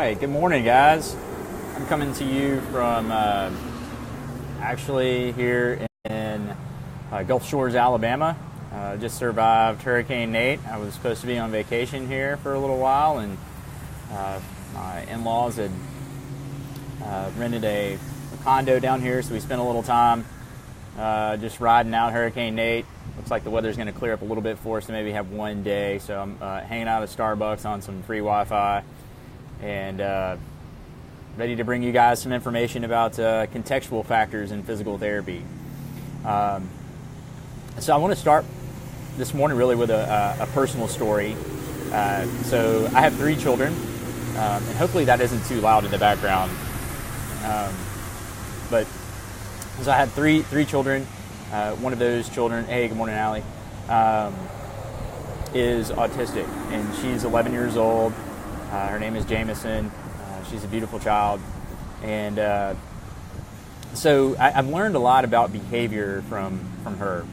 right, good morning, guys. I'm coming to you from actually here in Gulf Shores, Alabama. Just survived Hurricane Nate. I was supposed to be on vacation here for a little while, and my in-laws had rented a condo down here, so we spent a little time just riding out Hurricane Nate. Looks like the weather's going to clear up a little bit for us to maybe have one day, so I'm hanging out at Starbucks on some free Wi-Fi and ready to bring you guys some information about contextual factors in physical therapy. So I want to start this morning really with a personal story. So I have 3 children, and hopefully that isn't too loud in the background. But so I had three children. One of those children, hey, good morning, Allie, is autistic, and she's 11 years old. Her name is Jameson. She's a beautiful child. And so I've learned a lot about behavior from her,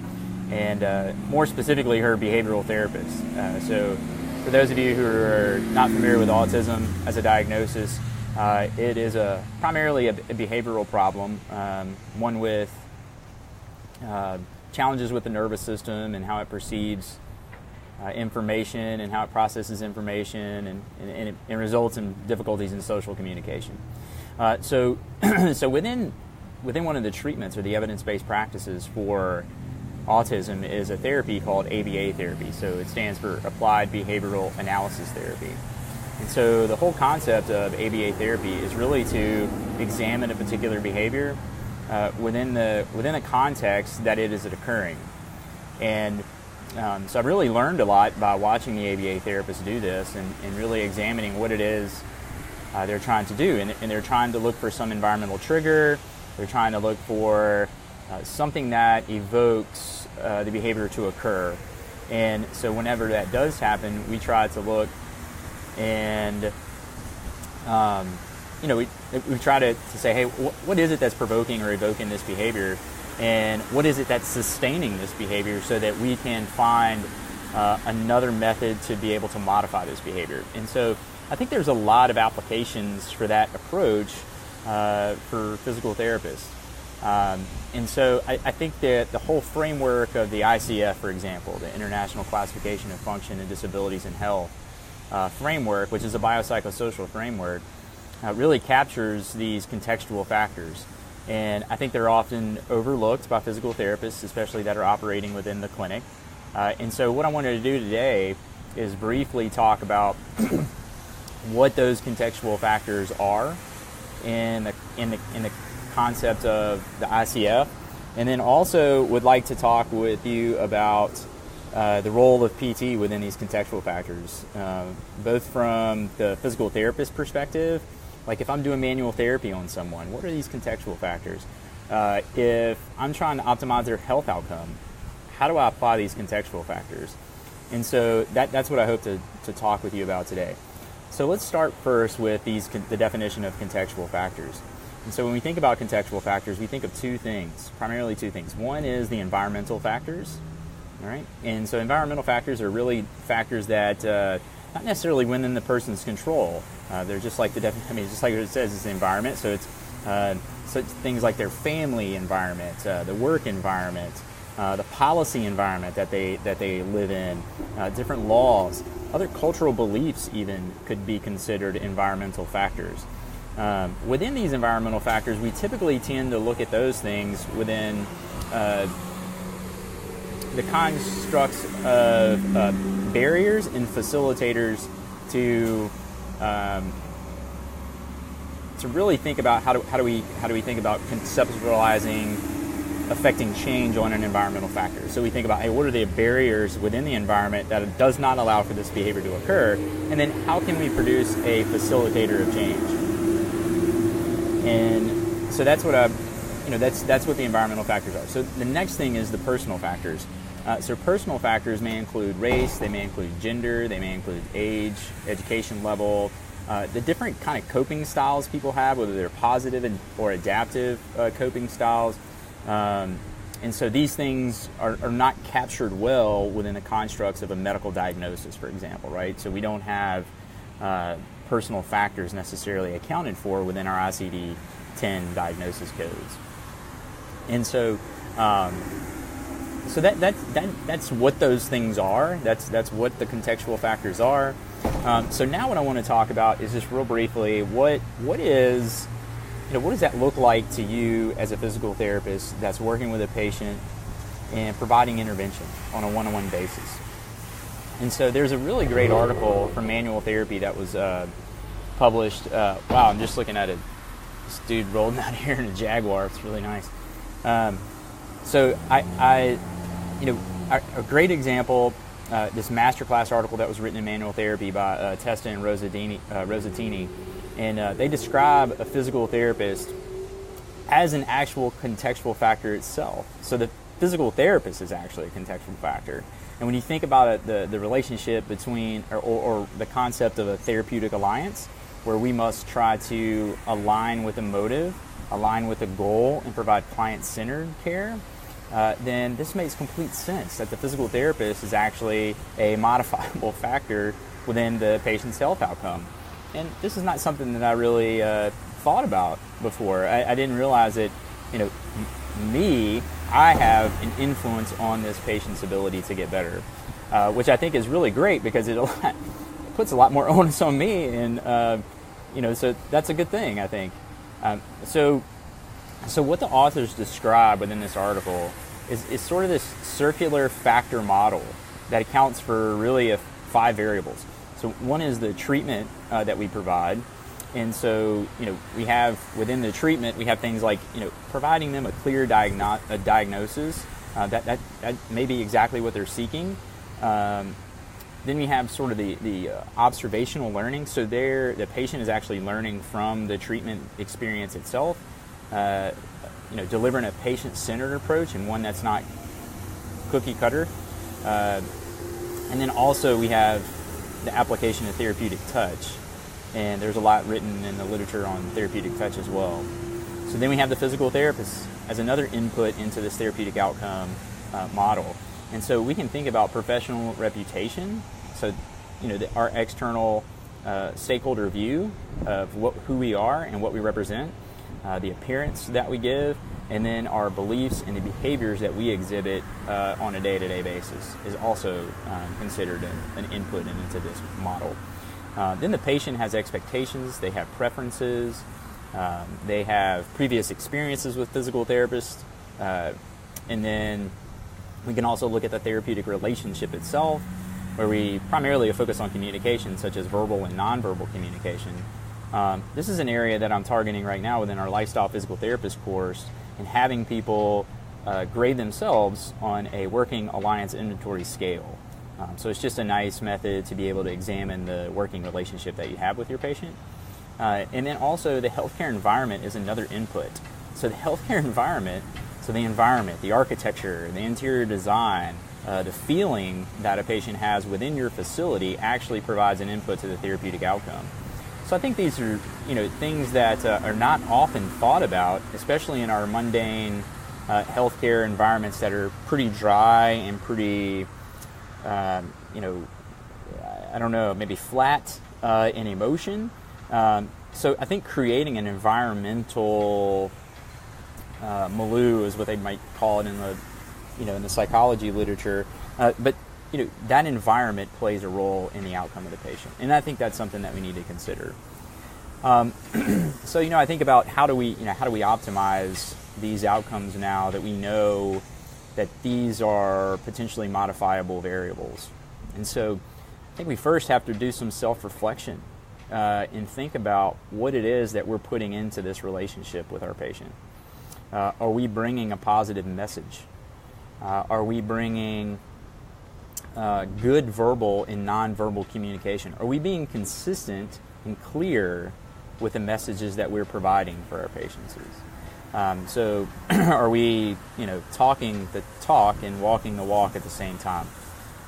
and more specifically, her behavioral therapist. So for those of you who are not familiar with autism as a diagnosis, it is primarily a behavioral problem, one with challenges with the nervous system and how it perceives information and how it processes information, and it results in difficulties in social communication. So within one of the treatments or the evidence-based practices for autism is a therapy called ABA therapy. So it stands for Applied Behavioral Analysis Therapy. And so the whole concept of ABA therapy is really to examine a particular behavior within the context that it is occurring. And so I've really learned a lot by watching the ABA therapists do this and really examining what it is they're trying to do. And they're trying to look for some environmental trigger. They're trying to look for something that evokes the behavior to occur. And so whenever that does happen, we try to look and we try to say, hey, what is it that's provoking or evoking this behavior, and what is it that's sustaining this behavior, so that we can find another method to be able to modify this behavior. And so I think there's a lot of applications for that approach for physical therapists. And so I think that the whole framework of the ICF, for example, the International Classification of Function and Disabilities in Health framework, which is a biopsychosocial framework, really captures these contextual factors. And I think they're often overlooked by physical therapists, especially that are operating within the clinic. And so what I wanted to do today is briefly talk about what those contextual factors are in the concept of the ICF, and then also would like to talk with you about the role of PT within these contextual factors, both from the physical therapist perspective. Like if I'm doing manual therapy on someone, what are these contextual factors? If I'm trying to optimize their health outcome, how do I apply these contextual factors? And so that's what I hope to talk with you about today. So let's start first with the definition of contextual factors. And so when we think about contextual factors, we think of primarily two things. One is the environmental factors, all right? And so environmental factors are really factors that not necessarily within the person's control. They're just like just like what it says, it's the environment. So it's such things like their family environment, the work environment, the policy environment that they live in, different laws, other cultural beliefs even could be considered environmental factors. Within these environmental factors, we typically tend to look at those things within the constructs of barriers and facilitators to really think about how do we think about conceptualizing affecting change on an environmental factor. So we think about, hey, what are the barriers within the environment that does not allow for this behavior to occur, and then how can we produce a facilitator of change? And so that's what that's what the environmental factors are. So the next thing is the personal factors. So personal factors may include race, they may include gender, they may include age, education level, the different kind of coping styles people have, whether they're positive or adaptive coping styles. And so these things are not captured well within the constructs of a medical diagnosis, for example, right? So we don't have personal factors necessarily accounted for within our ICD-10 diagnosis codes. And so, that's what those things are. That's what the contextual factors are. So now what I want to talk about is just real briefly what does that look like to you as a physical therapist that's working with a patient and providing intervention on a one-on-one basis. And so there's a really great article from Manual Therapy that was published. Wow, I'm just looking at it. This dude rolling out here in a Jaguar. It's really nice. So a great example, this masterclass article that was written in Manual Therapy by Testa and Rosatini, and they describe a physical therapist as an actual contextual factor itself. So the physical therapist is actually a contextual factor. And when you think about it, the relationship between, or the concept of a therapeutic alliance, where we must try to align with a motive, align with a goal, and provide client-centered care, then this makes complete sense that the physical therapist is actually a modifiable factor within the patient's health outcome. And this is not something that I really thought about before. I didn't realize that, I have an influence on this patient's ability to get better, which I think is really great because it puts a lot more onus on me, and so that's a good thing, I think. So what the authors describe within this article is sort of this circular factor model that accounts for really 5 variables. So one is the treatment that we provide. And so, we have, within the treatment, we have things like, providing them a clear diagnosis. That may be exactly what they're seeking. Then we have sort of the observational learning. So the patient is actually learning from the treatment experience itself. Delivering a patient-centered approach and one that's not cookie cutter. And then also we have the application of therapeutic touch. And there's a lot written in the literature on therapeutic touch as well. So then we have the physical therapist as another input into this therapeutic outcome model. And so we can think about professional reputation. So, our external stakeholder view of who we are and what we represent, the appearance that we give, and then our beliefs and the behaviors that we exhibit on a day-to-day basis is also considered an input into this model. Then the patient has expectations, they have preferences, they have previous experiences with physical therapists, and then we can also look at the therapeutic relationship itself, where we primarily focus on communication, such as verbal and nonverbal communication. This is an area that I'm targeting right now within our Lifestyle Physical Therapist course, and having people grade themselves on a working alliance inventory scale. So it's just a nice method to be able to examine the working relationship that you have with your patient. And then also the healthcare environment is another input. So the healthcare environment, the architecture, the interior design, the feeling that a patient has within your facility actually provides an input to the therapeutic outcome. So I think these are, things that are not often thought about, especially in our mundane healthcare environments that are pretty dry and pretty maybe flat in emotion. So I think creating an environmental milieu is what they might call it in the psychology literature. But that environment plays a role in the outcome of the patient, and I think that's something that we need to consider. So I think about how do we optimize these outcomes now that we know that these are potentially modifiable variables. And so I think we first have to do some self-reflection and think about what it is that we're putting into this relationship with our patient. Are we bringing a positive message? Are we bringing good verbal and nonverbal communication? Are we being consistent and clear with the messages that we're providing for our patients? So are we, talking the talk and walking the walk at the same time?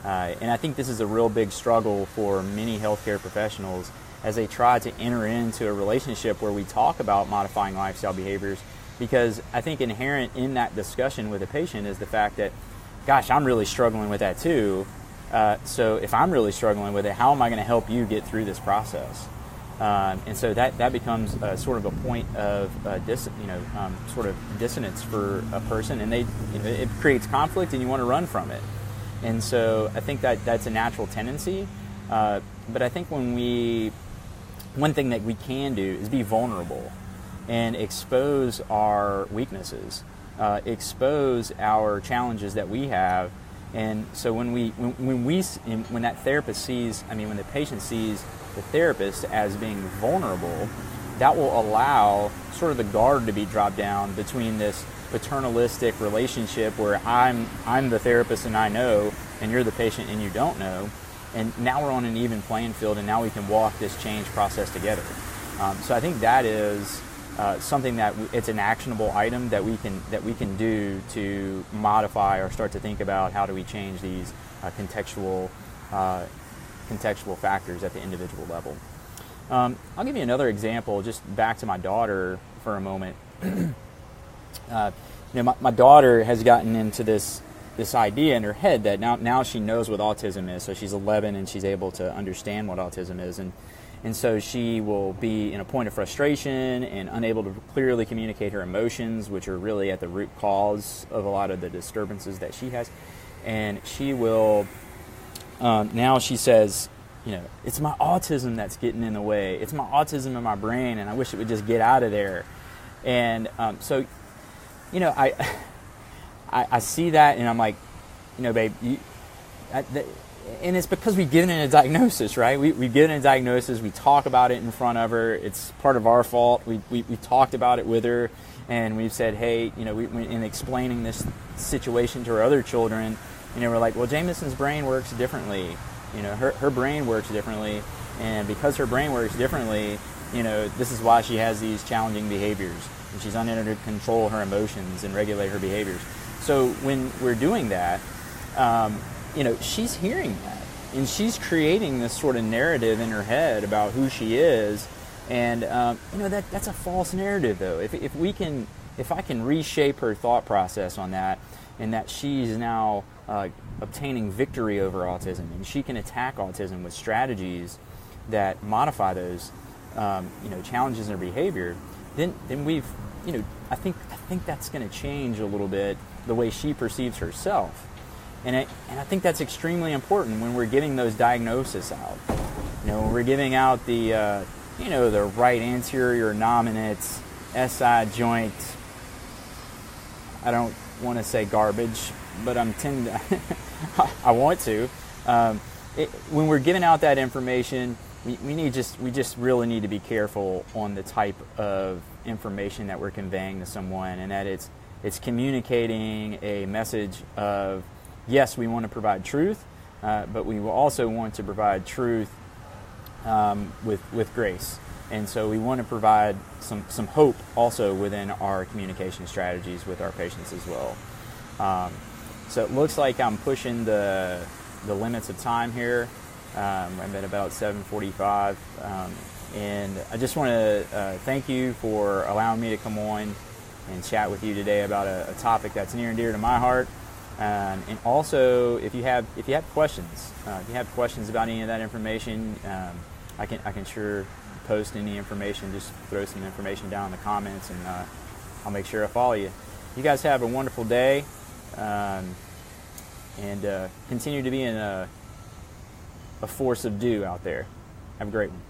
And I think this is a real big struggle for many healthcare professionals as they try to enter into a relationship where we talk about modifying lifestyle behaviors, because I think inherent in that discussion with a patient is the fact that, gosh, I'm really struggling with that too. So if I'm really struggling with it, how am I going to help you get through this process? And so that becomes sort of a point of sort of dissonance for a person, and it creates conflict, and you want to run from it. And so I think that's a natural tendency. But I think one thing that we can do is be vulnerable and expose our weaknesses, expose our challenges that we have. And so when that therapist when the patient sees the therapist as being vulnerable, that will allow sort of the guard to be dropped down between this paternalistic relationship where I'm the therapist and I know, and you're the patient and you don't know. And now we're on an even playing field, and now we can walk this change process together. So I think that is something that it's an actionable item that we can do to modify or start to think about how do we change these contextual factors at the individual level. I'll give you another example, just back to my daughter for a moment. My daughter has gotten into this idea in her head that now she knows what autism is. So she's 11 and she's able to understand what autism is, and so she will be in a point of frustration and unable to clearly communicate her emotions, which are really at the root cause of a lot of the disturbances that she has. And she will now she says, it's my autism that's getting in the way. It's my autism in my brain, and I wish it would just get out of there. And so I see that, and I'm like, babe, and it's because we've given it a diagnosis, right? We've given it a diagnosis. We talk about it in front of her. It's part of our fault. We talked about it with her, and we've said, hey, in explaining this situation to our other children, we're like, well, Jameson's brain works differently. Her brain works differently, and because her brain works differently, this is why she has these challenging behaviors, and she's unable to control her emotions and regulate her behaviors. So when we're doing that, she's hearing that, and she's creating this sort of narrative in her head about who she is, and that's a false narrative, though. If I can reshape her thought process on that, and that she's now obtaining victory over autism, and she can attack autism with strategies that modify those challenges in her behavior, then we've I think that's going to change a little bit the way she perceives herself. And I think that's extremely important when we're giving those diagnoses out. When we're giving out the the right anterior nominate SI joint, I don't want to say garbage, but I want to. When we're giving out that information, we just really need to be careful on the type of information that we're conveying to someone, and that it's communicating a message of, yes, we want to provide truth, but we will also want to provide truth with grace. And so we want to provide some hope also within our communication strategies with our patients as well. So it looks like I'm pushing the limits of time here. I'm at about 7:45, and I just want to thank you for allowing me to come on and chat with you today about a topic that's near and dear to my heart. And also, if you have questions, about any of that information, I can sure post any information. Just throw some information down in the comments, and I'll make sure I follow you. You guys have a wonderful day, and continue to be a force of do out there. Have a great one.